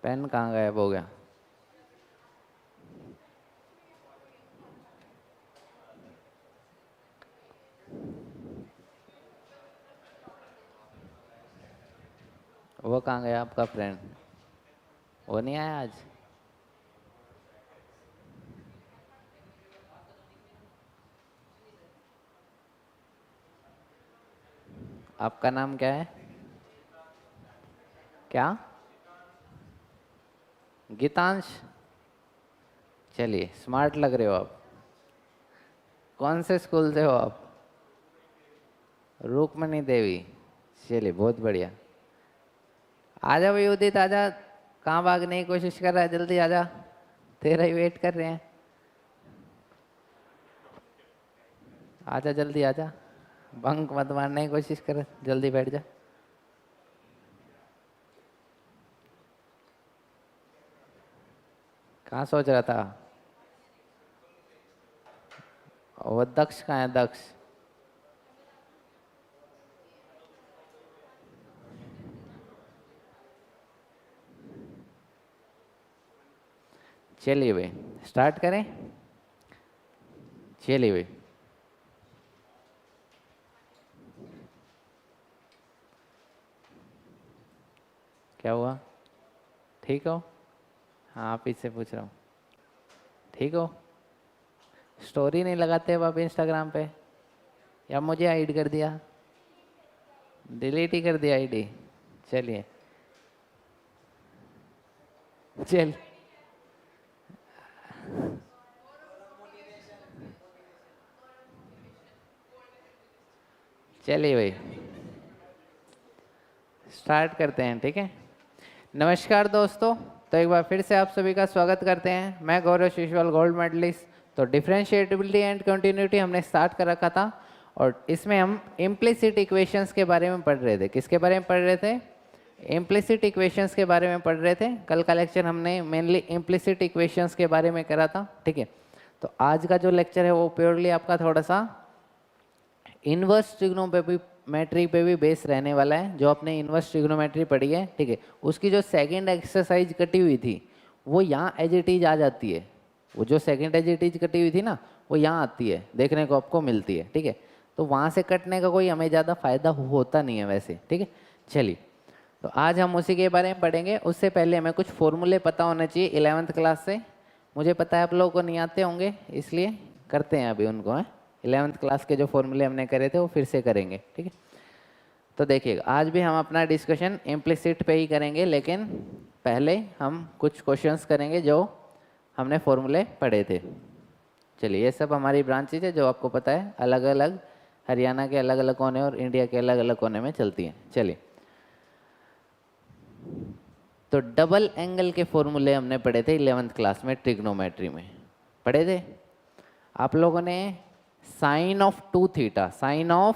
Pen कहाँ गायब हो गया? वो कहाँ गया आपका फ्रेंड? वो नहीं आया आज? आपका नाम क्या है? क्या? गीतांश। चलिए, स्मार्ट लग रहे हो आप। कौन से स्कूल से हो आप? रुक्मणी देवी। चलिए, बहुत बढ़िया। आजा भाई उदित, आजा। कहाँ भागने की कोशिश कर रहा है? जल्दी आजा, तेरा ही वेट कर रहे हैं। आजा जल्दी आजा, बंक मत मारने की कोशिश कर, जल्दी बैठ जा। कहाँ सोच रहा था? वो दक्ष कहाँ है? दक्ष। चलिए भाई, स्टार्ट करें। चलिए भाई। क्या हुआ? ठीक हो? हाँ, आप इससे पूछ रहा हूँ। ठीक हो? स्टोरी नहीं लगाते हो आप इंस्टाग्राम पे? या मुझे हाइड कर दिया? डिलीट ही कर दिया आईडी? चलिए। चल चलिए भाई, स्टार्ट करते हैं। ठीक है। नमस्कार दोस्तों, तो एक बार फिर से आप सभी का स्वागत करते हैं। मैं गौरव शिशवाल, गोल्ड मेडलिस्ट। तो डिफरेंशिएबिलिटी एंड कंटिन्यूटी हमने स्टार्ट कर रखा था, और इसमें हम इम्प्लिसिट इक्वेशंस के बारे में पढ़ रहे थे। किसके बारे में पढ़ रहे थे? इम्प्लिसिट इक्वेशंस के बारे में पढ़ रहे थे। कल का लेक्चर हमने मेनली इम्प्लिसिट इक्वेशंस के बारे में करा था। ठीक है। तो आज का जो लेक्चर है वो प्योरली आपका थोड़ा सा इनवर्स ट्रिग्नोमेट्री पे भी बेस रहने वाला है। जो आपने इनवर्स ट्रिग्नोमेट्री पढ़ी है, ठीक है, उसकी जो सेकंड एक्सरसाइज कटी हुई थी वो यहाँ एज इट इज आ जाती है। वो जो सेकंड एज इट इज कटी हुई थी ना, वो यहाँ आती है, देखने को आपको मिलती है। ठीक है। तो वहाँ से कटने का कोई हमें ज़्यादा फायदा होता नहीं है वैसे। ठीक है। चलिए, तो आज हम उसी के बारे में पढ़ेंगे। उससे पहले हमें कुछ फॉर्मूले पता होने चाहिए 11th क्लास से। मुझे पता है आप लोगों को नहीं आते होंगे, इसलिए करते हैं अभी उनको। हैं 11th क्लास के जो फॉर्मूले हमने करे थे वो फिर से करेंगे। ठीक है। तो देखिएगा, आज भी हम अपना डिस्कशन इम्प्लिसिट पे ही करेंगे, लेकिन पहले हम कुछ क्वेश्चंस करेंगे जो हमने फॉर्मूले पढ़े थे। चलिए, ये सब हमारी ब्रांचेज है जो आपको पता है, अलग अलग हरियाणा के अलग अलग कोने और इंडिया के अलग अलग कोने में चलती हैं। चलिए, तो डबल एंगल के फॉर्मूले हमने पढ़े थे 11th क्लास में, ट्रिग्नोमेट्री में पढ़े थे। आप लोगों ने sine of 2 theta, sine of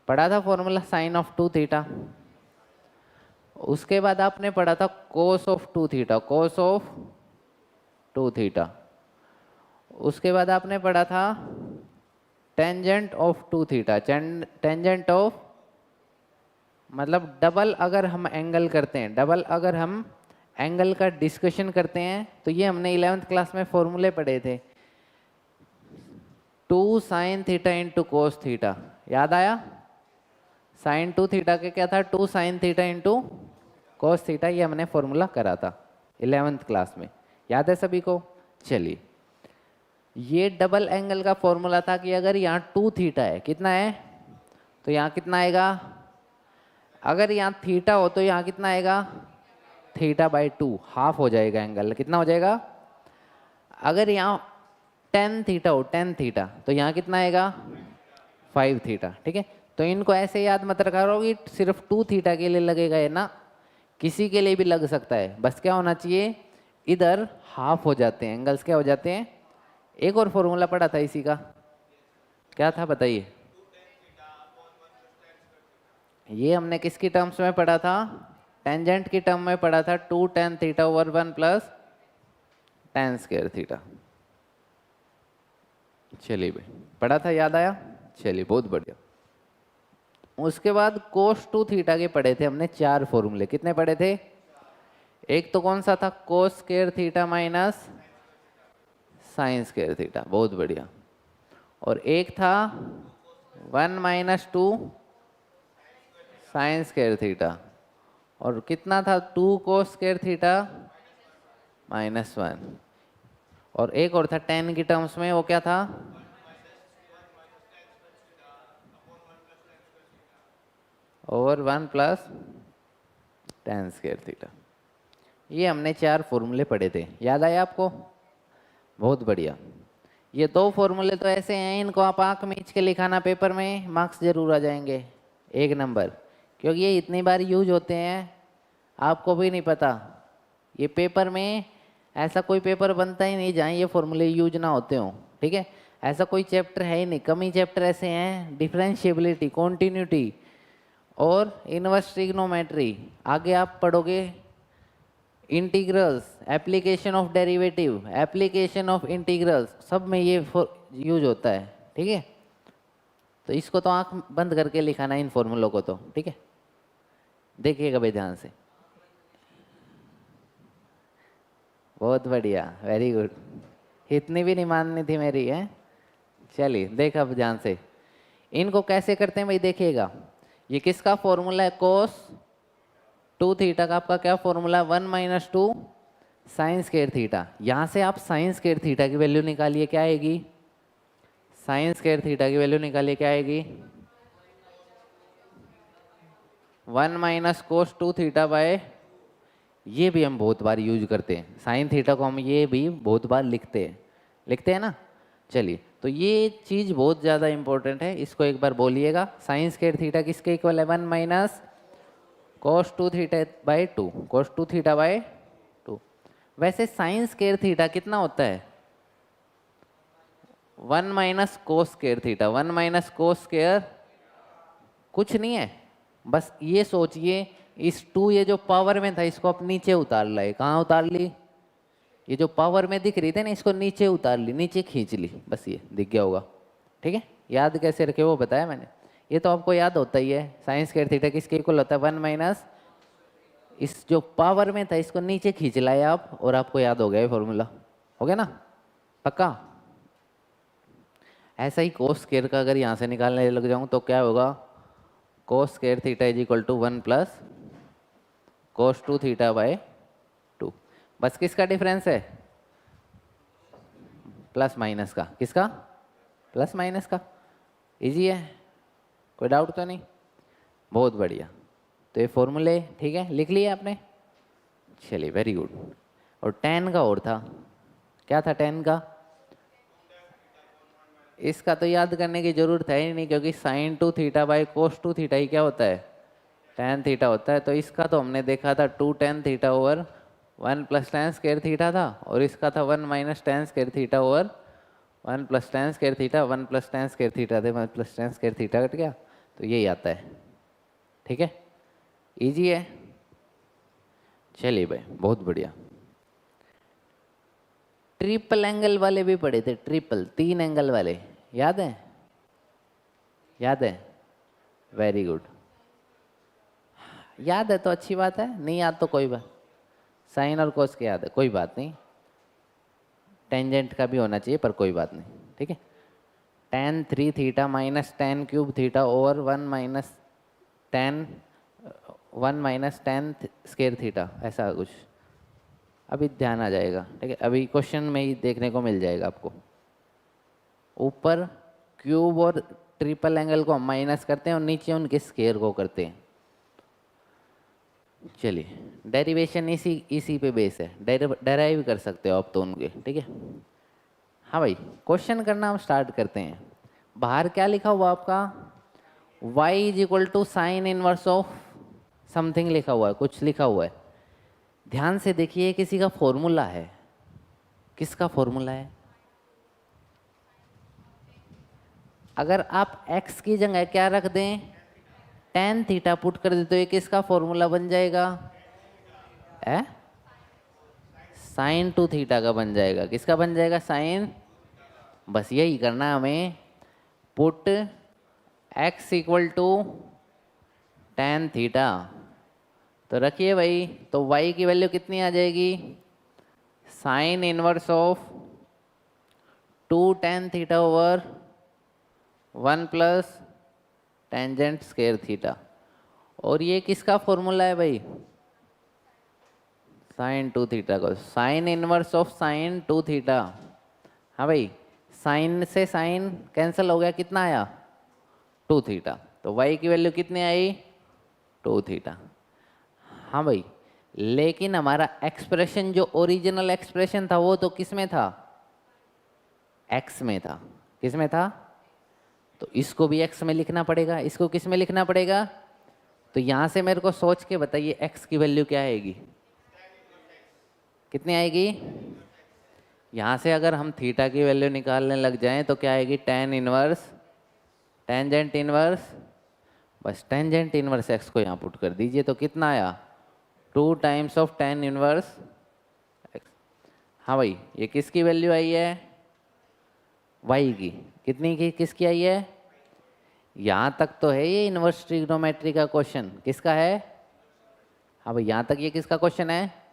पढ़ा था फॉर्मूला, साइन ऑफ 2 थीटा। उसके बाद आपने पढ़ा था cos of 2 theta, cos of 2 theta. उसके बाद आपने पढ़ा था tangent of 2 theta, tangent of मतलब डबल अगर हम एंगल करते हैं, डबल अगर हम एंगल का डिस्कशन करते हैं, तो ये हमने 11th क्लास में फॉर्मूले पढ़े थे। 2 sign theta into cos theta, याद आया? साइन 2 थीटा के क्या था? 2 sign theta into cos theta. ये हमने फॉर्मूला करा था 11th क्लास में, याद है सभी को? चलिए, ये डबल एंगल का फॉर्मूला था कि अगर यहाँ 2 थीटा है, कितना है? तो यहाँ कितना आएगा? अगर यहाँ थीटा हो तो यहाँ कितना आएगा? थीटा बाई 2, हाफ हो जाएगा एंगल। कितना हो जाएगा? अगर यहाँ 10 थीटा हो, 10 थीटा, तो यहाँ कितना आएगा? 5 थीटा। ठीक है। तो इनको ऐसे याद मत रखा करो कि सिर्फ 2 थीटा के लिए लगेगा, ये ना, किसी के लिए भी लग सकता है। बस क्या होना चाहिए, इधर हाफ हो जाते हैं एंगल्स। क्या हो जाते हैं? एक और फॉर्मूला पढ़ा था इसी का, क्या था बताइए? ये हमने किसकी टर्म्स में पढ़ा था? टेंजेंट की टर्म में पढ़ा था। 2 tan theta over 1 plus tan square theta. चलिए भाई, पढ़ा था, याद आया? चलिए, बहुत बढ़िया। उसके बाद कोस टू थीटा के पढ़े थे हमने 4 फॉर्मूले। कितने पढ़े थे? एक तो कौन सा था? कोस square theta minus sine square theta, बहुत बढ़िया। और एक था 1 माइनस 2 साइन स्क्वायर थीटा, और कितना था? 2 कोस स्क्वायर थीटा माइनस 1। और एक और था 10 की टर्म्स में, वो क्या था? Over 1 plus tan square theta. ये हमने 4 फॉर्मूले पढ़े थे, याद आया आपको? बहुत बढ़िया। ये 2 फॉर्मूले तो ऐसे हैं, इनको आप आंख मीच के लिखाना पेपर में, मार्क्स जरूर आ जाएंगे 1 नंबर, क्योंकि ये इतनी बार यूज होते हैं आपको भी नहीं पता। ये पेपर में ऐसा कोई पेपर बनता ही नहीं जहाँ ये फॉर्मूले यूज ना होते हों, ठीक है? ऐसा कोई चैप्टर है ही नहीं। कम ही चैप्टर ऐसे हैं, डिफरेंशिएबिलिटी, कॉन्टिन्यूटी और इनवर्स ट्रिग्नोमेट्री। आगे आप पढ़ोगे integrals, application of derivative, application of integrals, सब में ये यूज होता है, ठीक है? तो इसको तो आंख बंद करके लिखाना इन फॉर्मूलों को तो, ठीक है? देखिएगा भाई ध्यान से। बहुत बढ़िया, वेरी गुड। इतनी भी नहीं माननी थी मेरी, है? चलिए देखा अब ध्यान से। इनको कैसे करते हैं भाई, देखिएगा। ये किसका फॉर्मूला है? कोस 2 थीटा का आपका क्या formula? 1 minus 2 sine square theta. यहाँ से आप साइन स्क्वायर थीटा की वैल्यू निकालिए, क्या आएगी? साइन स्क्वायर थीटा की वैल्यू निकालिए, क्या आएगी? 1 माइनस कोस 2 थीटा बाय, ये भी हम बहुत बार यूज करते हैं, साइन थीटा को हम ये भी बहुत बार लिखते हैं ना। चलिए, तो ये चीज़ बहुत ज़्यादा इंपॉर्टेंट है, इसको एक बार बोलिएगा। साइन स्क्वायर थीटा किसके इक्वल है? 1 minus cos 2 theta by 2, cos 2 theta by 2। वैसे साइन स्क्वायर थीटा कितना होता है? 1 minus cos square theta. 1 minus cos square कुछ नहीं है, बस ये सोचिए इस 2, ये जो पावर में था इसको आप नीचे उतार लाए। कहाँ उतार ली? ये जो पावर में दिख रही थी ना, इसको नीचे उतार ली, नीचे खींच ली, बस ये दिख गया होगा, ठीक है? याद कैसे रखे वो बताया मैंने, ये तो आपको याद होता ही है। साइन स्क्वायर थीटा किसके इक्वल होता है? 1 माइनस, इस जो पावर में था इसको नीचे खींच लाए आप, और आपको याद हो गया ये फॉर्मूला। हो गया ना? पक्का? ऐसा ही कोस स्क्वायर का अगर यहाँ से निकालने लग जाऊँ तो क्या होगा? Cos square theta is equal to 1 plus cos 2 theta by 2। बस किसका डिफरेंस है? प्लस माइनस का। किसका? प्लस माइनस का। इजी है, कोई डाउट तो नहीं? बहुत बढ़िया। तो ये फॉर्मूले ठीक है, लिख लिए आपने? चलिए, वेरी गुड। और tan का और था, क्या था tan का? इसका तो याद करने की जरूरत है ही नहीं, क्योंकि sine 2 theta by cos 2 theta ही क्या होता है? tan थीटा होता है। तो इसका तो हमने देखा था 2 tan theta over 1 plus tan square theta था, और इसका था 1 minus tan square theta over 1 plus tan square theta. 1 plus tan square theta थे, 1 plus tan square theta cut गया, तो यही आता है, ठीक है? इजी है। चलिए भाई, बहुत बढ़िया। ट्रिपल एंगल वाले भी पढ़े थे, ट्रिपल 3 एंगल वाले, याद है? याद है? Very good. याद है तो अच्छी बात है, नहीं याद तो कोई बात। साइन और कोस के याद है, कोई बात नहीं। टेंजेंट का भी होना चाहिए, पर कोई बात नहीं, ठीक है? tan 3 theta minus tan cube theta over 1 minus tan square theta, ऐसा कुछ अभी ध्यान आ जाएगा, ठीक है? अभी क्वेश्चन में ही देखने को मिल जाएगा आपको। ऊपर क्यूब और ट्रिपल एंगल को हम माइनस करते हैं, और नीचे उनके स्क्वायर को करते हैं। चलिए, डेरिवेशन इसी पे बेस है, डेराइव कर सकते हो आप तो उनके, ठीक है? हाँ भाई, क्वेश्चन करना हम स्टार्ट करते हैं। बाहर क्या लिखा हुआ आपका? y is equal to sine inverse of something लिखा हुआ है, कुछ लिखा हुआ है। ध्यान से देखिए, किसी का फॉर्मूला है। किसका फॉर्मूला है? अगर आप x की जगह क्या रख दें? tan थीटा पुट कर दे, तो ये किसका फॉर्मूला बन जाएगा? साइन 2 थीटा का बन जाएगा। किसका बन जाएगा? साइन। बस यही करना हमें। Put x equal to tan theta, तो रखिए भाई, तो y की वैल्यू कितनी आ जाएगी, sign inverse of 2 tan theta over 1 plus tangent square theta. और ये किसका फॉर्मूला है भाई, साइन 2 थीटा को, sign inverse of sine 2 theta. हाँ भाई, साइन से साइन कैंसिल हो गया, कितना आया 2 थीटा, तो y की वैल्यू कितनी आई 2 थीटा। हाँ भाई, लेकिन हमारा एक्सप्रेशन जो ओरिजिनल एक्सप्रेशन था वो तो किस में था, x में था। किस में था, तो इसको भी x में लिखना पड़ेगा, इसको किस में लिखना पड़ेगा। तो यहां से मेरे को सोच के बताइए x की वैल्यू क्या आएगी, कितनी आएगी। यहां से अगर हम थीटा की वैल्यू निकालने लग जाएं तो क्या आएगी, tan इनवर्स टेंजेंट इनवर्स, बस टेंजेंट इनवर्स x को यहाँ पुट कर दीजिए, तो कितना आया 2 times of tan inverse x। हाँ भाई, ये किसकी वैल्यू आई है, y की, कितनी की, किसकी आई है। यहाँ तक तो है ये इनवर्स ट्रिग्नोमेट्री का क्वेश्चन, किसका है। हाँ भाई, यहाँ तक ये किसका क्वेश्चन है।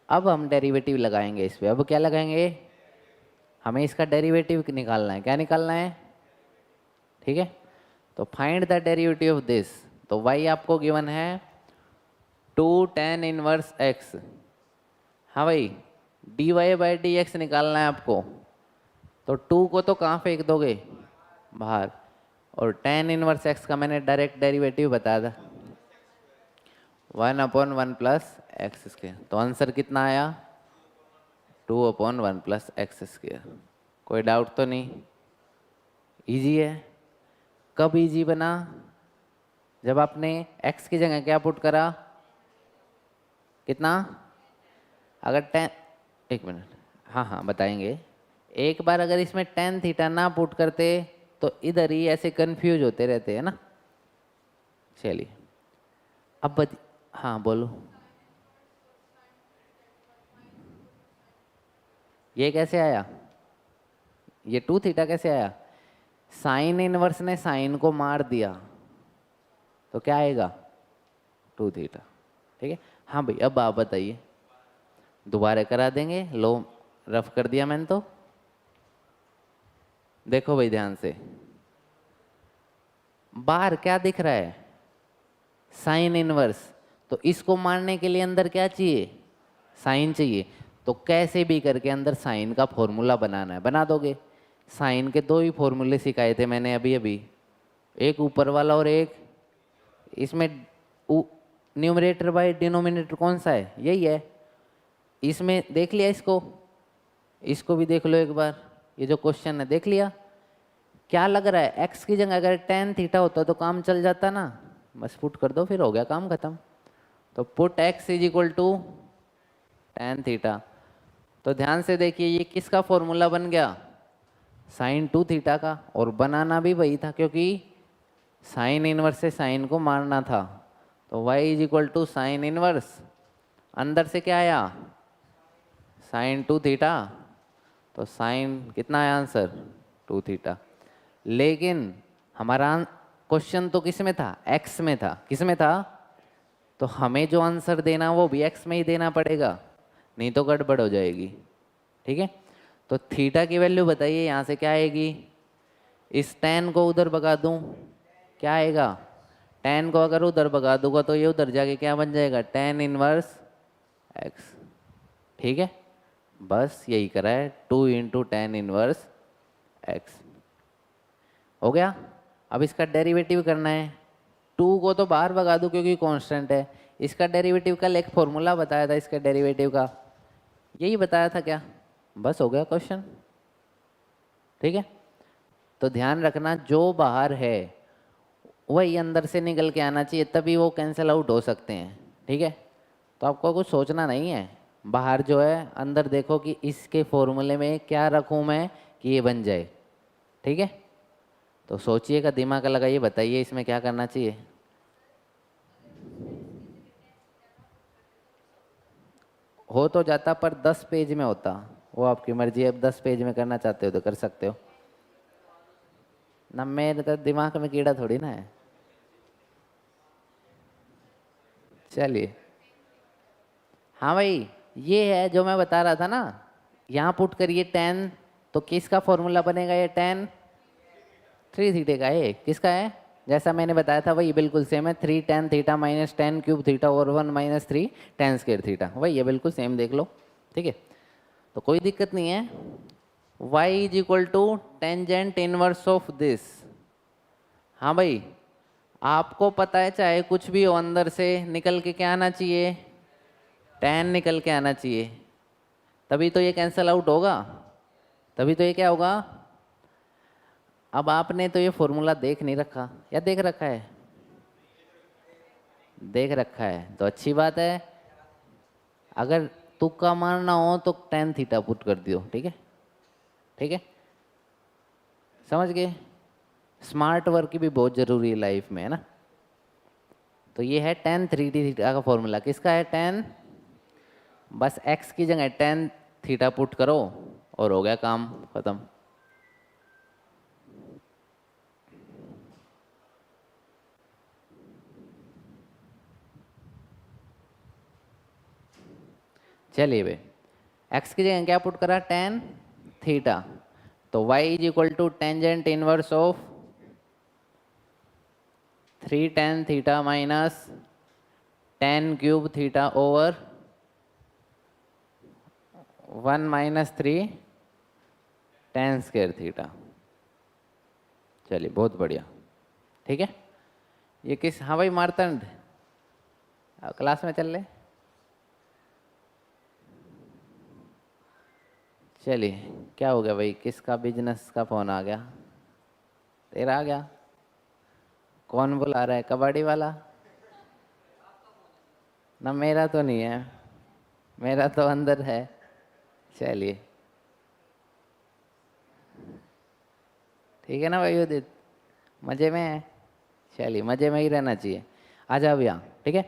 अब हम डेरिवेटिव लगाएंगे इस पे, अब क्या लगाएंगे, हमें इसका डेरिवेटिव निकालना है। क्या निकालना है, ठीक है। तो find the derivative of this, तो y आपको गिवन है 2 tan इनवर्स x। हाँ भाई, dy बाई डी एक्स निकालना है आपको, तो 2 को तो कहाँ फेंक दोगे, बाहर, और tan इनवर्स x का मैंने डायरेक्ट डेरिवेटिव बताया था 1/1 प्लस एक्स स्क्वायर, तो आंसर कितना आया 2/1 प्लस एक्स स्क्वायर। कोई डाउट तो नहीं, इजी है। कब इजी बना, जब आपने x की जगह क्या पुट करा, कितना, अगर tan, एक मिनट, हाँ हाँ बताएंगे। एक बार अगर इसमें tan थीटा ना पुट करते तो इधर ही ऐसे कंफ्यूज होते रहते हैं ना। चलिए अब हाँ बोलो, ये कैसे आया, ये 2 थीटा कैसे आया, साइन इनवर्स ने साइन को मार दिया, तो क्या आएगा 2 थीटा, ठीक है। हाँ भाई, अब आप बताइए, दोबारा करा देंगे, लो रफ कर दिया मैंने तो। देखो भाई ध्यान से, बाहर क्या दिख रहा है, साइन इनवर्स, तो इसको मारने के लिए अंदर क्या चाहिए, साइन चाहिए। तो कैसे भी करके अंदर साइन का फॉर्मूला बनाना है, बना दोगे। साइन के 2 ही फॉर्मूले सिखाए थे मैंने अभी अभी, एक ऊपर वाला और एक, इसमें न्यूमरेटर बाय डिनोमिनेटर कौन सा है, यही है। इसमें देख लिया, इसको भी देख लो एक बार, ये जो क्वेश्चन है देख लिया। क्या लग रहा है, x की जगह अगर tan थीटा होता तो काम चल जाता ना, बस पुट कर दो, फिर हो गया काम खत्म। तो put x is equal to tan theta. तो ध्यान से देखिए, ये किसका फॉर्मूला बन गया, साइन 2 थीटा का, और बनाना भी वही था क्योंकि साइन इनवर्स से साइन को मारना था। तो y is equal to sine inverse, अंदर से क्या आया साइन 2 थीटा, तो साइन कितना आया आंसर 2 थीटा। लेकिन हमारा क्वेश्चन तो किस में था, x में था, किस में था, तो हमें जो आंसर देना वो भी x में ही देना पड़ेगा, नहीं तो गड़बड़ हो जाएगी, ठीक है। तो थीटा की वैल्यू बताइए, यहाँ से क्या आएगी, इस tan को उधर भगा दूँ, क्या आएगा, tan को अगर उधर भगा दूंगा तो ये उधर जाके क्या बन जाएगा, tan इनवर्स x, ठीक है। बस यही करा है, 2 इंटू tan इनवर्स x हो गया। अब इसका डेरिवेटिव करना है, 2 को तो बाहर भगा दूं क्योंकि कांस्टेंट है। इसका डेरिवेटिव कल एक फॉर्मूला बताया था, इसके डेरिवेटिव का यही बताया था क्या, बस हो गया क्वेश्चन, ठीक है। तो ध्यान रखना, जो बाहर है वही अंदर से निकल के आना चाहिए, तभी वो कैंसिल आउट हो सकते हैं, ठीक है। तो आपको कुछ सोचना नहीं है, बाहर जो है अंदर देखो कि इसके फॉर्मूले में क्या रखूं मैं कि ये बन जाए, ठीक है। तो सोचिएगा, दिमाग लगाइए, बताइए इसमें क्या करना चाहिए। हो तो जाता पर 10 पेज में होता, वो आपकी मर्जी है, अब 10 पेज में करना चाहते हो तो कर सकते हो ना, मेरे तो दिमाग में कीड़ा थोड़ी ना है। चलिए, हाँ भाई, ये है जो मैं बता रहा था ना, यहाँ पुट करिए टेन, तो किसका फॉर्मूला बनेगा ये टेन? 3 थीटा का है। किसका है? जैसा मैंने बताया था वही बिल्कुल सेम है, 3 tan theta minus 10 cube theta और 1 - 3 tan² थीटा, वही है बिल्कुल सेम, देख लो। ठीक है, तो कोई दिक्कत नहीं है। y is equal to tangent inverse of this. हाँ भाई, आपको पता है चाहे कुछ भी हो अंदर से निकल के क्या आना चाहिए? tan निकल के आना चाहिए, तभी तो ये कैंसल आउट होगा, तभी तो ये क्या होगा। अब आपने तो ये फॉर्मूला देख नहीं रखा या देख रखा है? देख रखा है तो अच्छी बात है। अगर तुक्का मारना हो तो tan थीटा पुट कर दियो, ठीक है? ठीक है, समझ गए? स्मार्ट वर्क भी बहुत जरूरी है लाइफ में, है ना? तो ये है tan3d थीटा का फॉर्मूला। किसका है? tan, बस x की जगह tan थीटा पुट करो और हो गया काम खत्म। चलिए भाई, x की जगह क्या पुट करा? tan थीटा, तो y is equal to tangent inverse of 3 tan theta minus 10 cube theta over 1 - 3 tan² theta. चलिए, बहुत बढ़िया। ठीक है, ये किस, हाँ भाई मारतंड, क्लास में चल ले। चलिए, क्या हो गया भाई? किसका बिजनेस का फोन आ गया? तेरा आ गया? कौन बुला रहा है? कबड्डी वाला? ना, मेरा तो नहीं है, मेरा तो अंदर है। चलिए, ठीक है ना भाई उदित, मज़े में है? चलिए, मज़े में ही रहना चाहिए। आ जाओ यहाँ, ठीक है।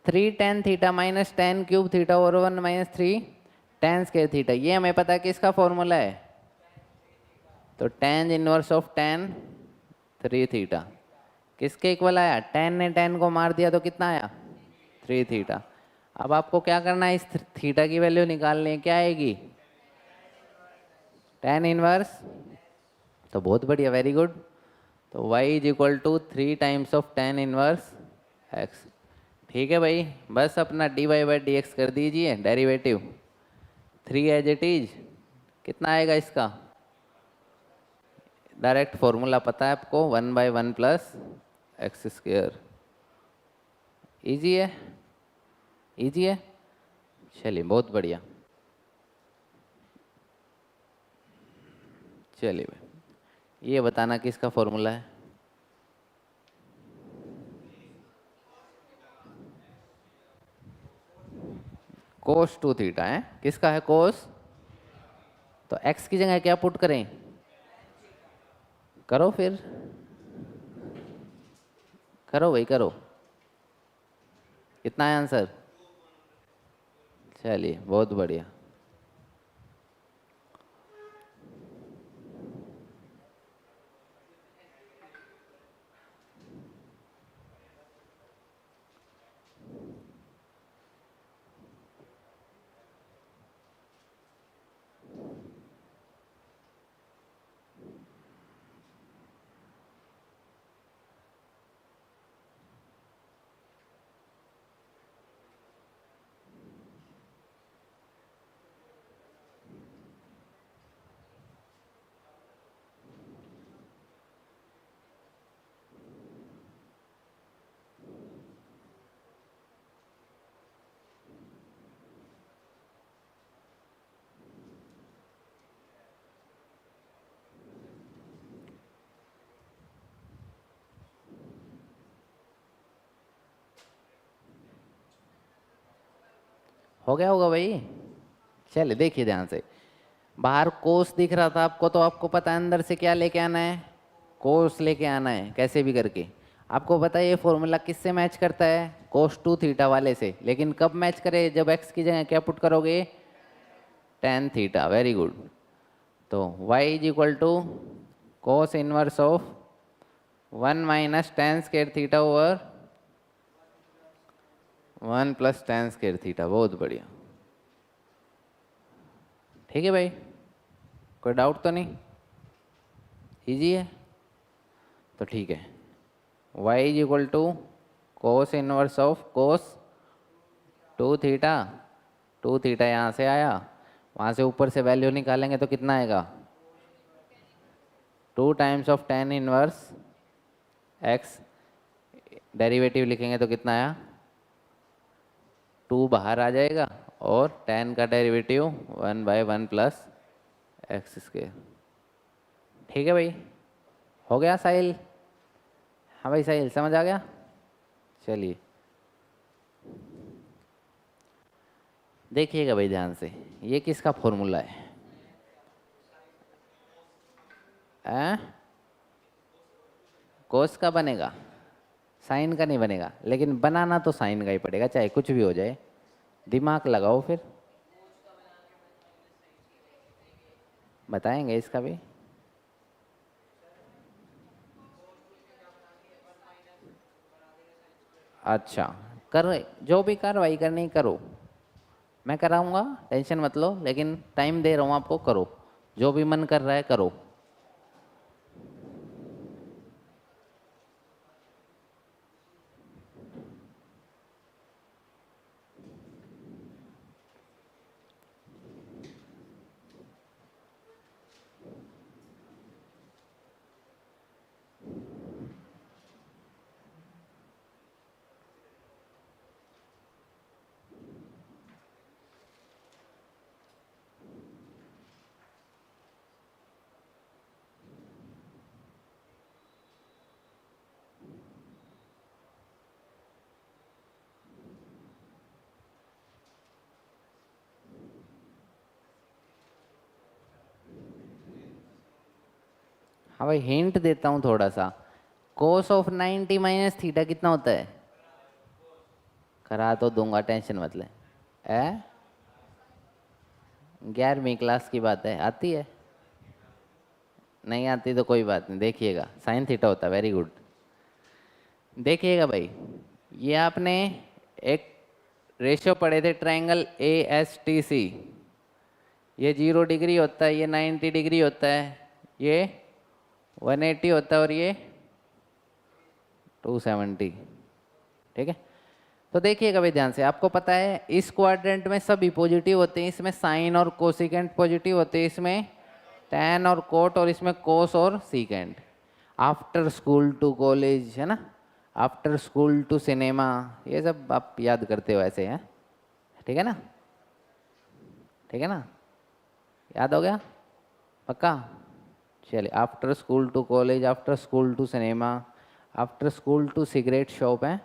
3 tan theta minus 10 cube theta और 1 - 3 tan² थीटा, ये हमें पता है किसका फॉर्मूला है। तो tan inverse of tan3 theta किसके इक्वल आया? tan ने tan को मार दिया तो कितना आया? 3 थीटा। अब आपको क्या करना है? इस थीटा की वैल्यू निकालनी है, क्या आएगी? tan इनवर्स, तो बहुत बढ़िया, वेरी गुड। तो y is equal to 3 times of tan inverse x। ठीक है भाई, बस अपना dy/dx कर दीजिए डेरिवेटिव, 3 एज इट इज। कितना आएगा इसका? डायरेक्ट फॉर्मूला पता है आपको, 1/1 प्लस x²। ईजी है, ईजी है। चलिए, बहुत बढ़िया। चलिए भाई, ये बताना किसका फॉर्मूला है? cos2 थीटा है। किसका है? cos, तो x की जगह क्या पुट करें? करो फिर, करो भाई करो। कितना है आंसर? चलिए, बहुत बढ़िया। हो गया होगा भाई। चलिए, देखिए ध्यान से, बाहर कोस दिख रहा था आपको, तो आपको पता है अंदर से क्या लेके आना है? कोस लेके आना है, कैसे भी करके। आपको पता है ये फॉर्मूला किससे मैच करता है? cos2 थीटा वाले से। लेकिन कब मैच करे? जब x की जगह क्या पुट करोगे? tan theta, very good. तो y is equal to cos inverse of 1 - tan² theta over 1 + tan² theta, बहुत बढ़िया। ठीक है भाई, कोई डाउट तो नहीं? इजी है तो ठीक है। y = cos inverse of cos 2 theta. 2 theta यहाँ से आया, वहाँ से ऊपर से वैल्यू निकालेंगे तो कितना आएगा? 2 times of tan inverse x, derivative लिखेंगे तो कितना आया? 2 बाहर आ जाएगा और tan का डेरिवेटिव 1/1 + x²। ठीक है भाई, हो गया साहिल? हाँ भाई साहिल, समझ आ गया? चलिए देखिएगा भाई ध्यान से, ये किसका फॉर्मूला है? कोस का बनेगा, साइन का नहीं बनेगा। लेकिन बनाना तो साइन का ही पड़ेगा, चाहे कुछ भी हो जाए। दिमाग लगाओ फिर, बताएंगे इसका भी। अच्छा, कर जो भी कार्रवाई करनी करो, मैं कराऊंगा, टेंशन मत लो। लेकिन टाइम दे रहा हूँ आपको, करो जो भी मन कर रहा है करो। हाँ भाई, हिंट देता हूँ थोड़ा सा। cos ऑफ 90 माइनस थीटा कितना होता है? करा तो दूंगा, टेंशन मत ले। 11वीं क्लास की बात है, आती है? नहीं आती तो कोई बात नहीं, देखिएगा साइन थीटा होता है। Very good. देखिएगा भाई, ये आपने एक रेशियो पढ़े थे, ट्रायंगल ASTC। ये 0 डिग्री होता है, ये 90 डिग्री होता है, ये 180 होता है और ये 270। ठीक है, तो देखिएगा भाई ध्यान से। आपको पता है इस क्वाड्रेंट में सभी पॉजिटिव होते हैं, इसमें साइन और कोसिकेंट पॉजिटिव होते हैं, इसमें टैन और कोट, और इसमें कोस और secant. After school to college है ना, आफ्टर स्कूल टू सिनेमा, ये सब आप याद करते हो ऐसे हैं। ठीक है ना? ठीक है ना? याद हो गया पक्का? चलिए, after school to college, after school to cinema, after school to cigarette shop है।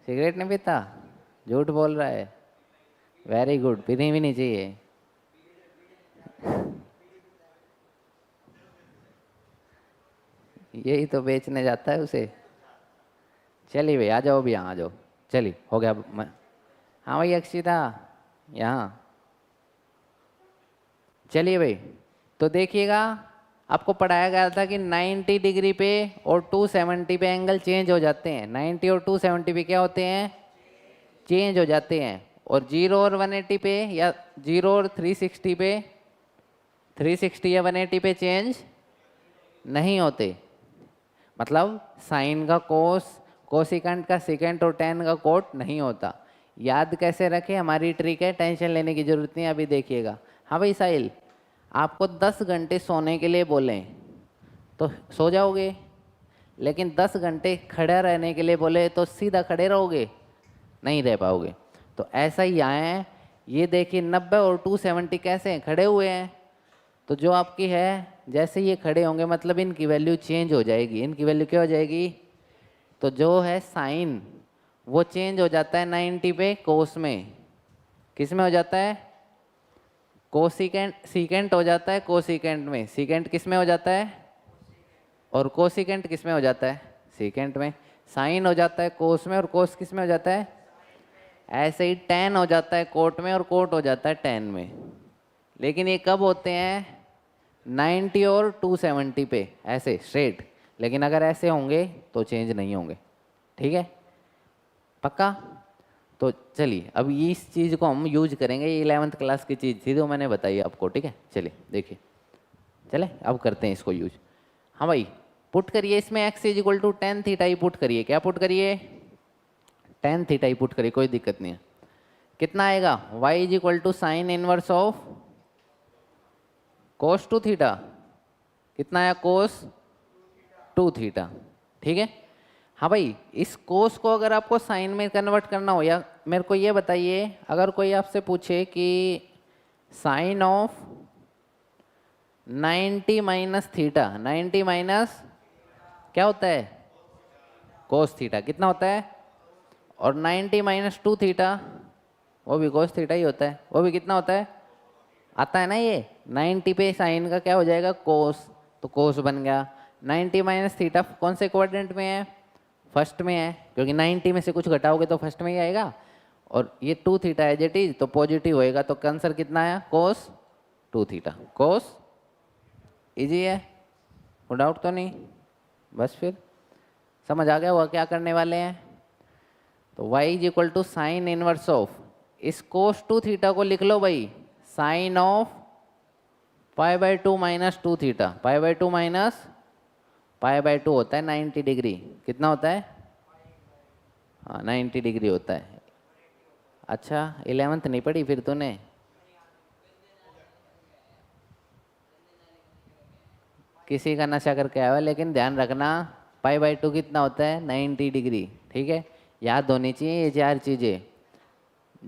सिगरेट नहीं पीता? झूठ बोल रहा है। वेरी गुड, पीनी भी नहीं चाहिए। यही तो बेचने जाता है उसे। चलिए भाई, आ जाओ अभी, यहाँ आ जाओ। चलिए, हो गया। हाँ भाई अक्षिता, यहाँ चलिए भाई। तो देखिएगा, आपको पढ़ाया गया था कि 90 डिग्री पे और 270 पे एंगल चेंज हो जाते हैं। 90 और 270 पे क्या होते हैं? चेंज हो जाते हैं। और 0 और 180 पे, या 0 और 360 पे, 360 या 180 पे चेंज नहीं होते। मतलब साइन का कोस, कोसिकेंट का सिकेंट और टैन का कोट नहीं होता। याद कैसे रखें, हमारी ट्रिक है, टेंशन लेने की जरूरत नहीं। अभी देखिएगा। हाँ भाई साहिल, आपको 10 घंटे सोने के लिए बोलें तो सो जाओगे, लेकिन 10 घंटे खड़ा रहने के लिए बोले तो सीधा खड़े रहोगे? नहीं रह पाओगे। तो ऐसा ही यहाँ है। ये देखिए 90 और 270 कैसे हैं? खड़े हुए हैं। तो जो आपकी है, जैसे ये खड़े होंगे मतलब इनकी वैल्यू चेंज हो जाएगी। इनकी वैल्यू क्या हो जाएगी? तो जो है साइन, वो चेंज हो जाता है 90 पे कोस में। किस में हो जाता है? कोसिकेंट, सीकेंट हो जाता है कोसिकेंट में। सीकेंट किस में हो जाता है? और कोसिकेंट किस में हो जाता है? सीकेंट में। साइन हो जाता है कोस में, और कोस किस में हो जाता है? ऐसे ही टैन हो जाता है कोट में, और कोट हो जाता है टैन में। लेकिन ये कब होते हैं? 90 और 270 पे, ऐसे स्ट्रेट। लेकिन अगर ऐसे होंगे तो चेंज नहीं होंगे। ठीक है? पक्का? तो चलिए अब इस चीज़ को हम यूज करेंगे, ये 11th क्लास की चीज़ थी जो मैंने बताई आपको, ठीक है। चलिए देखिए, चले अब करते हैं इसको यूज। हाँ भाई, पुट करिए इसमें x is equal to tan theta ही पुट करिए। क्या पुट करिए? टेन थीटा ही पुट करिए, कोई दिक्कत नहीं है। कितना आएगा? y is equal to sine inverse of cos two theta. कितना आया? कोस टू थीटा, ठीक है। हाँ भाई, इस कोस को अगर आपको साइन में कन्वर्ट करना हो, या मेरे को ये बताइए, अगर कोई आपसे पूछे कि sine of 90 minus theta, 90 minus क्या होता है? Cos theta. कितना होता है? और 90 माइनस टू थीटा, वो भी कोस थीटा ही होता है, वो भी कितना होता है? आता है ना ये। 90 पे साइन का क्या हो जाएगा? कोस, तो कोस बन गया। 90 माइनस थीटा कौन से क्वाड्रेंट में है? फर्स्ट में है, क्योंकि 90 में से कुछ घटाओगे तो फर्स्ट में ही आएगा। और ये two theta as it is, तो पॉजिटिव होएगा, तो आंसर कितना आया? Cos two theta. Cos easy है, कोई डाउट तो नहीं? बस फिर समझ आ गया हुआ क्या करने वाले हैं। तो y is equal to sine inverse of, इस कोस टू थीटा को लिख लो भाई, sine of pi by two minus two theta. Pi by two minus pi by two होता है 90 डिग्री। कितना होता है? हाँ 90 डिग्री होता है। अच्छा 11th नहीं पढ़ी फिर तूने? किसी का नशा करके आया हुआ, लेकिन ध्यान रखना पाई बाई टू कितना होता है? 90 डिग्री, ठीक है। याद होनी चाहिए ये चार चीज़ें।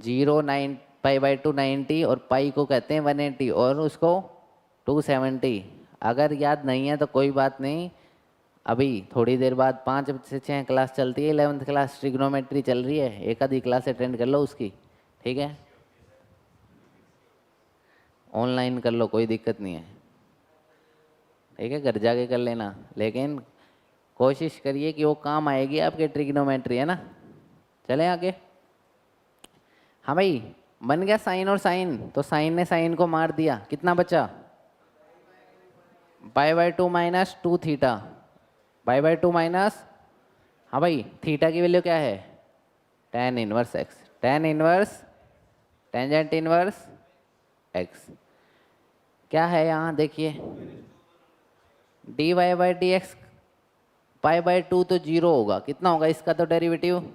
0 9 पाई बाई टू 90, और पाई को कहते हैं 180, और उसको 270। अगर याद नहीं है तो कोई बात नहीं, अभी थोड़ी देर बाद 5 से 6 क्लास चलती है, 11th क्लास ट्रिग्नोमेट्री चल रही है, एक आधी क्लास अटेंड कर लो उसकी, ठीक है। ऑनलाइन कर लो, कोई दिक्कत नहीं है, ठीक है, घर जाके कर लेना, लेकिन कोशिश करिए कि वो काम आएगी आपके ट्रिग्नोमेट्री, है ना। चलें आगे। हाँ भाई, बन गया साइन और साइन, तो साइन ने साइन को मार दिया, कितना बचा? Pi by two minus two theta. Pi by two minus, हाँ भाई, थीटा की वैल्यू क्या है? Tan inverse x. Tan inverse tangent inverse x क्या है यहाँ देखिए, d y by d x pi by two तो जीरो होगा, कितना होगा इसका तो डेरिवेटिव?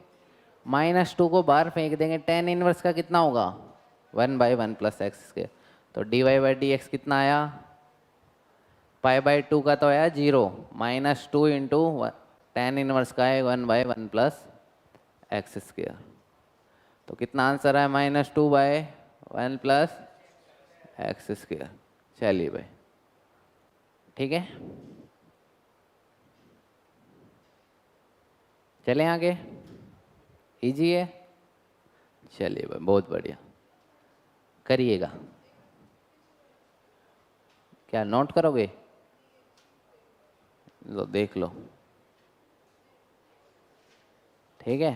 माइनस टू को बाहर फेंक देंगे, टेन इनवर्स का कितना होगा? 1/1 प्लस एक्स के। तो d y by d x कितना आया? पाई बाई टू का तो आया zero, minus two into tan inverse का है 1/1 प्लस एक्स स्क्र। तो कितना आंसर है? -2/1 प्लस एक्स स्क्र। चलिए भाई, ठीक है, चलें आगे। इजी है, चलिए भाई, बहुत बढ़िया, करिएगा। क्या नोट करोगे? लो देख लो, ठीक है।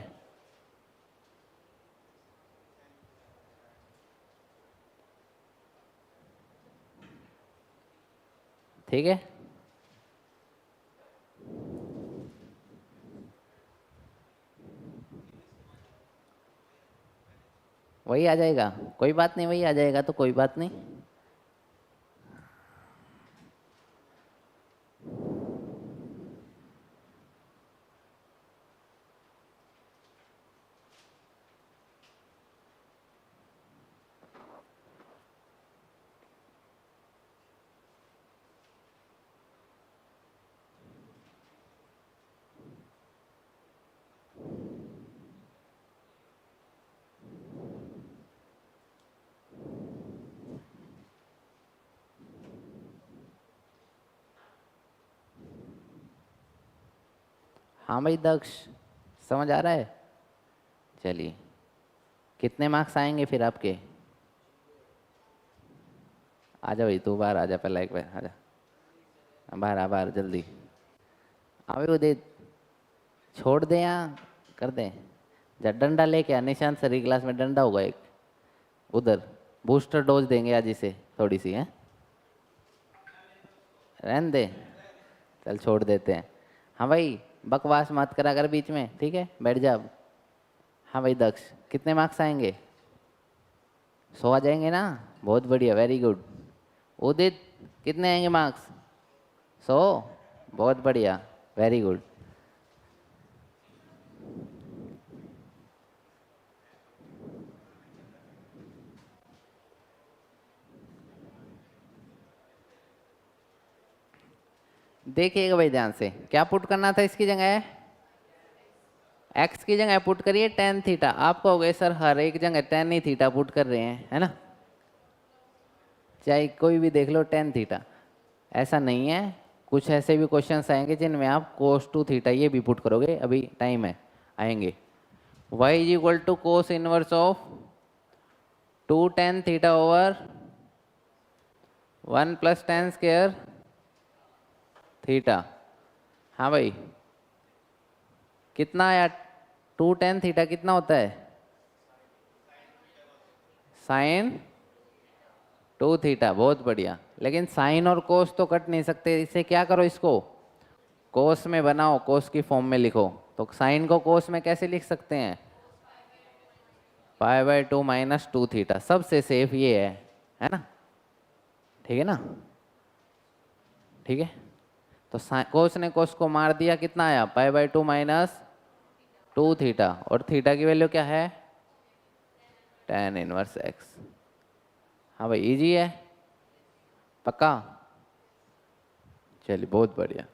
ठीक है, वही आ जाएगा, कोई बात नहीं, वही आ जाएगा, तो कोई बात नहीं। हाँ भाई दक्ष, समझ आ रहा है? चलिए, कितने मार्क्स आएंगे फिर आपके? आजा भाई, तू बाहर आजा, पहले एक बार आजा, बाहर आ, बाहर जल्दी आ भाई। वो दे, छोड़ दे या कर दे, जा डंडा लेके आ, निशांत सर की क्लास में डंडा होगा एक उधर, बूस्टर डोज देंगे आज इसे थोड़ी सी, है रहने दे, चल छोड़ देते हैं। हाँ भाई, बकवास मत करा कर बीच में, ठीक है, बैठ जा अब। हाँ भाई दक्ष, कितने मार्क्स आएंगे? 100 आ जाएंगे ना? बहुत बढ़िया, वेरी गुड। उदित, कितने आएंगे मार्क्स? 100। बहुत बढ़िया, वेरी गुड। देखिएगा भाई ध्यान से, क्या पुट करना था इसकी जगह? एक्स की जगह पुट करिए टेन थीटा। आप कहोगे सर हर एक जगह टेन ही थीटा पुट कर रहे हैं, है ना? चाहे कोई भी देख लो टेन थीटा, ऐसा नहीं है। कुछ ऐसे भी क्वेश्चंस आएंगे जिनमें आप कोस टू थीटा ये भी पुट करोगे, अभी टाइम है, आएंगे। y is equal to cos inverse of two tan theta over 1 plus tan square theta. हाँ भाई, कितना आया? टू टेन थीटा कितना होता है? Sign to theta. बहुत बढ़िया। लेकिन साइन और कोस तो कट नहीं सकते, इसे क्या करो, इसको कोस में बनाओ, कोस की फॉर्म में लिखो। तो साइन को कोस में कैसे लिख सकते हैं? Pi by two minus two theta. सबसे सेफ ये है ना? ठीक है ना? ठीक है, तो कोस ने कोस को मार दिया, कितना आया? Pi by two minus two theta. और थीटा की वैल्यू क्या है? Tan inverse x. हाँ भाई, इजी है, पक्का? चलिए, बहुत बढ़िया।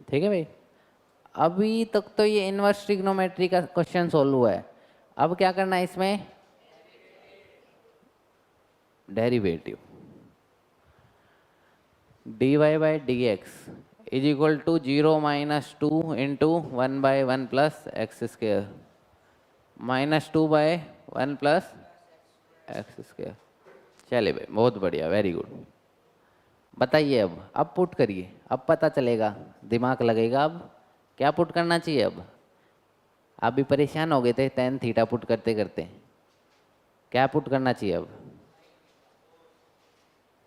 ठीक है भाई, अभी तक तो ये इनवर्स ट्रिग्नोमेट्री का क्वेश्चन सोल्व हुआ है। अब क्या करना है इसमें? Derivative. dy by d x is equal to 0 minus two into one by one plus x square minus two by one plus x square. चलिए भाई, बहुत बढ़िया, वेरी गुड। बताइए, अब पुट करिए, अब पता चलेगा, दिमाग लगेगा। अब क्या पुट करना चाहिए? अब आप भी परेशान हो गए थे टेन थीटा पुट करते करते, क्या पुट करना चाहिए अब?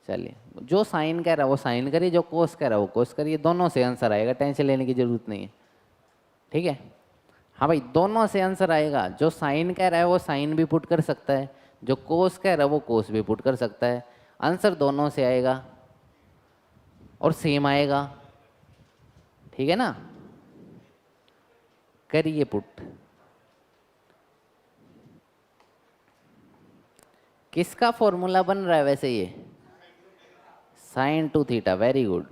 चलिए, जो साइन कह रहा है वो साइन करिए, जो कोस कह रहा है वो कोस करिए। दोनों से आंसर आएगा, टेंशन लेने की जरूरत नहीं है। ठीक है? हाँ भाई, दोनों से आंसर आएगा। जो साइन कह रहा है वो साइन भी पुट कर सकता है, जो कोस कह रहा है वो कोस भी पुट कर सकता है। आंसर दोनों से आएगा और सेम आएगा। ठीक है ना? करिए पुट। किसका फॉर्मूला बन रहा है वैसे? ये sign to theta, very good.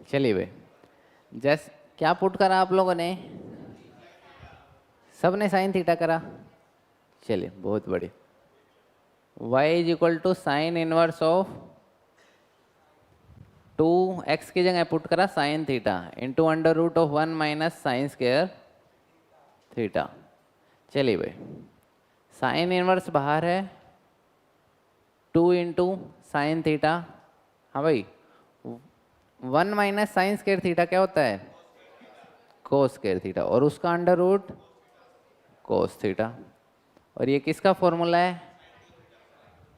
चलिए भाई, जैस क्या पुट करा आप लोगों ने? सबने साइन थीटा करा। चलिए, बहुत बढ़िया। y is equal to sine inverse of two x की जगह पुट करा sine theta into under root of one minus sine square theta. चलिए भाई, साइन इनवर्स बाहर है, टू इंटू साइन थीटा। हाँ भाई, one minus sine square theta क्या होता है? कोस स्क्वायर थीटा, और उसका अंडर रूट कोस थीटा। और ये किसका फॉर्मूला है?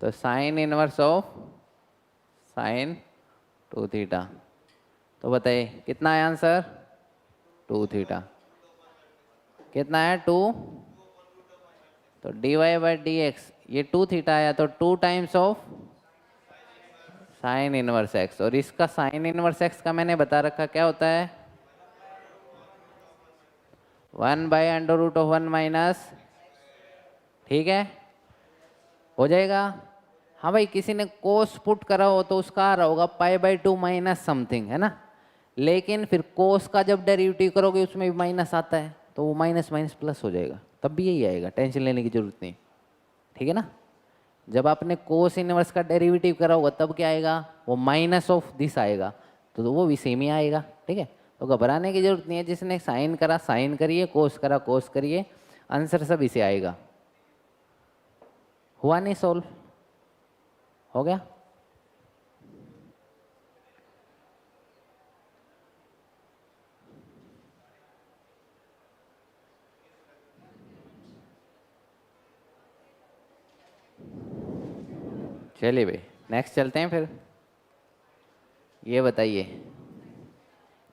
तो sign inverse of sine to theta. तो बताइए कितना है आंसर? To theta. कितना है? टू तो dy बाई डी एक्स, ये 2 थीटा आया तो 2 times of sine inverse x, और इसका साइन इनवर्स एक्स का मैंने बता रखा क्या होता है 1 बाई अंडर रूट ऑफ 1 माइनस, ठीक है, हो जाएगा। हाँ भाई, किसी ने कोस पुट करा हो तो उसका आ रहा होगा पाई बाई 2 माइनस समथिंग, है ना, लेकिन फिर कोस का जब डेरिवेटिव करोगे उसमें भी माइनस आता है, तो वो माइनस माइनस प्लस हो जाएगा, तब भी यही आएगा, टेंशन लेने की जरूरत नहीं, ठीक है ना। जब आपने कोस इनवर्स का डेरिवेटिव करा होगा तब क्या आएगा, वो माइनस ऑफ दिस आएगा, तो वो भी सेम ही आएगा, ठीक है। तो घबराने की जरूरत नहीं है, जिसने साइन करा साइन करिए, कोस करा कोस करिए, आंसर सब इसे आएगा। हुआ नहीं सोल्व, हो गया। चलिए भाई नेक्स्ट चलते हैं फिर। ये बताइए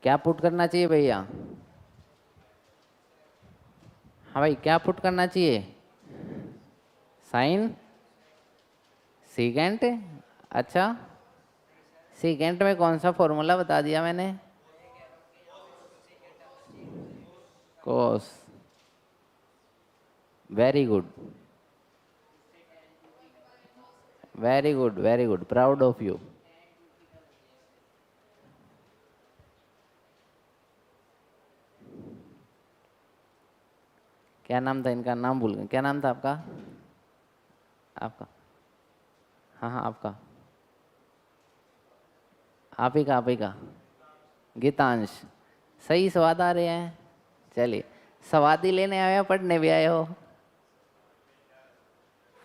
क्या पुट करना चाहिए भैया। हाँ भाई क्या पुट करना चाहिए, साइन सीकेंट। अच्छा सीकेंट में कौन सा फॉर्मूला बता दिया मैंने, cos, very good very good very good, proud of you. क्या नाम था इनका, नाम भूल गए, क्या नाम था आपका, आपका, हाँ हाँ आपका, आप ही का गीतांश, सही स्वाद आ रहे हैं। चलिए स्वाद ही लेने आए हो, पढ़ने भी आए हो,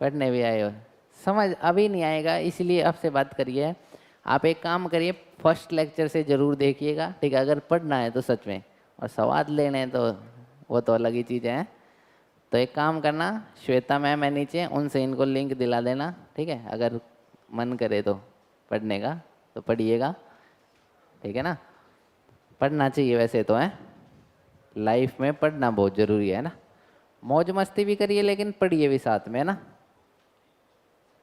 पढ़ने भी आए हो, समझ अभी नहीं आएगा इसलिए आपसे बात करिए। आप एक काम करिए, फर्स्ट लेक्चर से ज़रूर देखिएगा, ठीक है, अगर पढ़ना है तो सच में, और स्वाद लेने हैं तो वो तो अलग ही चीज़ है। तो एक काम करना, श्वेता मैम है नीचे, उनसे इनको लिंक दिला देना, ठीक है, अगर मन करे तो पढ़ने का तो पढ़िएगा, ठीक है ना। पढ़ना चाहिए वैसे तो है, लाइफ में पढ़ना बहुत ज़रूरी है ना, मौज मस्ती भी करिए लेकिन पढ़िए भी साथ में, है ना,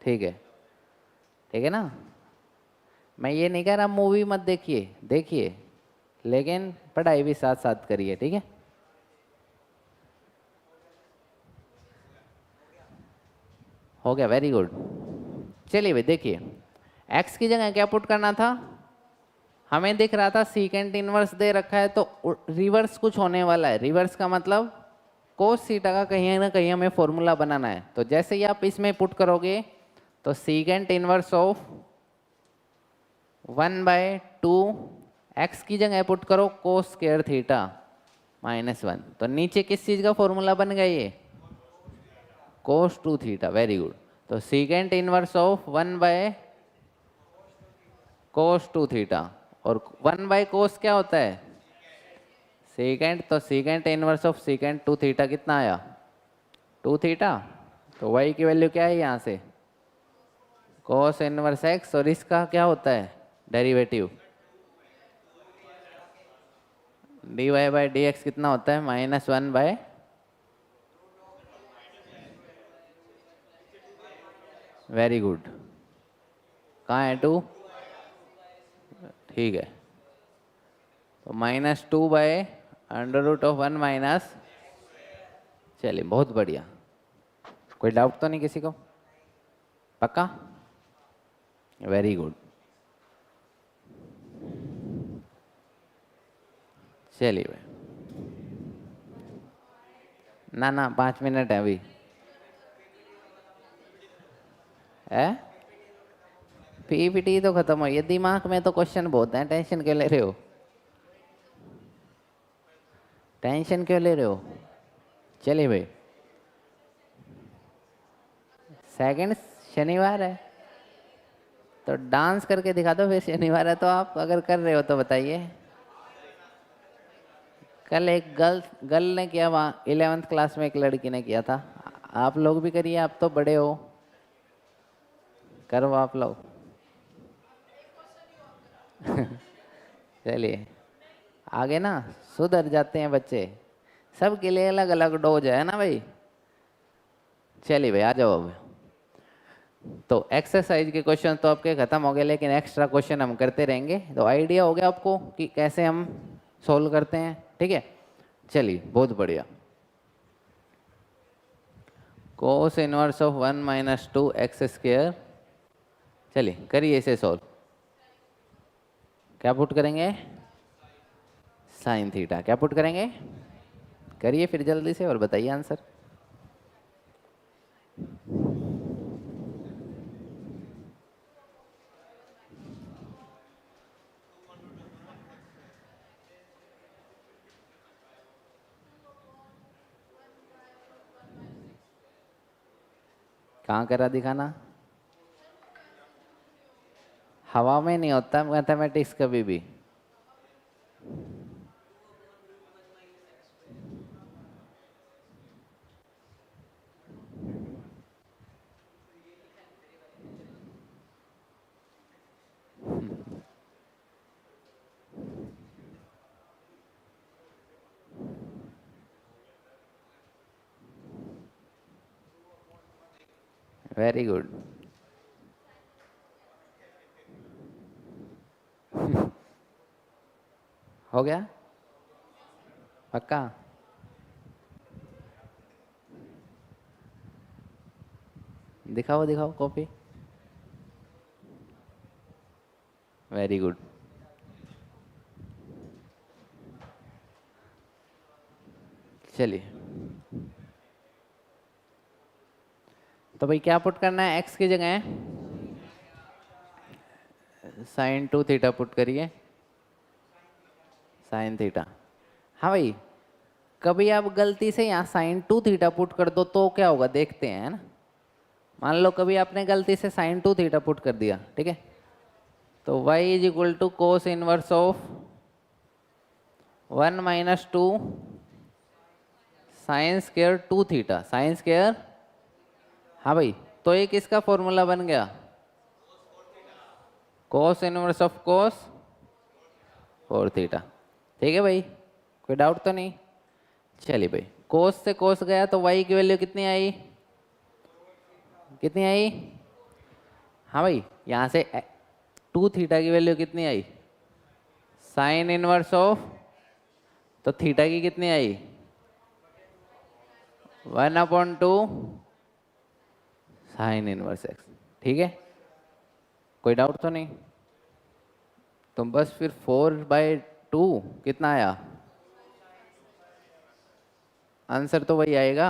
ठीक है ना। मैं ये नहीं कह रहा मूवी मत देखिए, देखिए लेकिन पढ़ाई भी साथ साथ करिए, ठीक है। हो गया, वेरी गुड। चलिए भाई देखिए, x की जगह क्या पुट करना था, हमें दिख रहा था सीकेंट इनवर्स दे रखा है तो रिवर्स कुछ होने वाला है, रिवर्स का मतलब कोस थीटा का कहीं ना कहीं हमें फॉर्मूला बनाना है। तो जैसे ही आप इसमें पुट करोगे तो सीकेंट इनवर्स ऑफ 1/2 x की जगह पुट करो कोस स्क्वायर थीटा -1, तो नीचे किस चीज़ का फॉर्मूला बन गया ये, कोस 2 थीटा, वेरी गुड। तो सीकेंट इनवर्स ऑफ 1/कोस 2 थीटा, और 1/कोस क्या होता है, सीकेंट, तो secant inverse of secant 2 theta कितना आया 2 थीटा, तो y की वैल्यू क्या है यहाँ से कोस इनवर्स x, और इसका क्या होता है derivative dy by d x कितना होता है -1/, वेरी गुड, कहाँ है 2, ठीक है, तो -2/√1 माइनस, चलिए बहुत बढ़िया, कोई डाउट तो नहीं किसी को, पक्का, वेरी गुड। चलिए भाई, ना ना 5 मिनट है अभी, है पीपीटी तो खत्म हुई है, दिमाग में तो क्वेश्चन बहुत हैं, टेंशन क्यों ले रहे हो, टेंशन क्यों ले रहे हो। चलिए भाई, सेकंड शनिवार है तो डांस करके दिखा दो, फिर शनिवार है तो आप अगर कर रहे हो तो बताइए। कल एक गर्ल ने किया, वहाँ 11th क्लास में एक लड़की ने किया था, आप लोग भी करिए, आप तो बड़े हो, करो आप लोग। चलिए आगे ना सुधर जाते हैं बच्चे, सबके लिए अलग अलग डोज है ना भाई, चलिए भाई आ जाओ अब। तो एक्सरसाइज के क्वेश्चन तो आपके खत्म हो गए, लेकिन एक्स्ट्रा क्वेश्चन हम करते रहेंगे। तो आइडिया हो गया आपको कि कैसे हम सोल्व करते हैं, ठीक है। चलिए बहुत बढ़िया। कोस इनवर्स ऑफ 1 माइनस 2x²। चलिए करिए इसे सोल्व। क्या पुट करेंगे? Sine theta. क्या पुट करेंगे? करिए फिर जल्दी से और बताइए आंसर। कहाँ करा दिखाना? हवा में नहीं होता मैथमेटिक्स कभी भी। Very good. हो गया पक्का? दिखाओ दिखाओ कॉपी। Very good. चलिए तो भाई क्या पुट करना है? एक्स की जगह साइन 2 थीटा पुट करिए। Sine theta. हाँ भाई, कभी आप गलती से यहाँ साइन 2 थीटा पुट कर दो तो क्या होगा देखते हैं, है ना। मान लो कभी आपने गलती से साइन 2 थीटा पुट कर दिया, ठीक है, तो y is equal to cos inverse of 1 minus 2 sine square 2 theta. Sine square, हाँ भाई, तो ये किसका फॉर्मूला बन गया? Cos inverse of cos 4 theta. ठीक है भाई, कोई डाउट तो नहीं? चलिए भाई, कोस से कोस गया तो y की वैल्यू कितनी आई? कितनी आई? हाँ भाई, यहाँ से 2 थीटा की वैल्यू कितनी आई? साइन इनवर्स ऑफ, तो थीटा की कितनी आई? 1/2 साइन इनवर्स x। ठीक है, कोई डाउट तो नहीं? तो बस फिर 4/2 कितना आया? आंसर तो वही आएगा,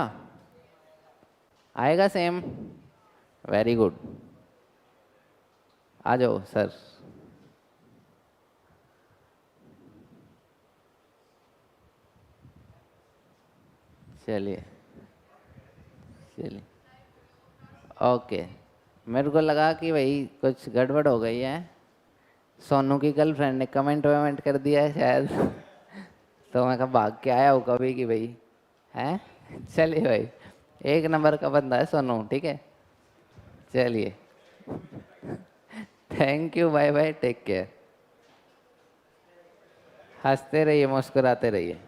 आएगा सेम। वेरी गुड, आ जाओ सर। चलिए चलिए ओके। मेरे को लगा कि भाई कुछ गड़बड़ हो गई है, सोनू की गर्लफ्रेंड ने कमेंट वमेंट कर दिया है शायद। तो मैं कहा भाग के आया हूँ कभी कि भाई है। चलिए भाई, एक नंबर का बंदा है सोनू, ठीक है। चलिए thank you, bye bye, take care. हंसते रहिए, मुस्कुराते रहिए।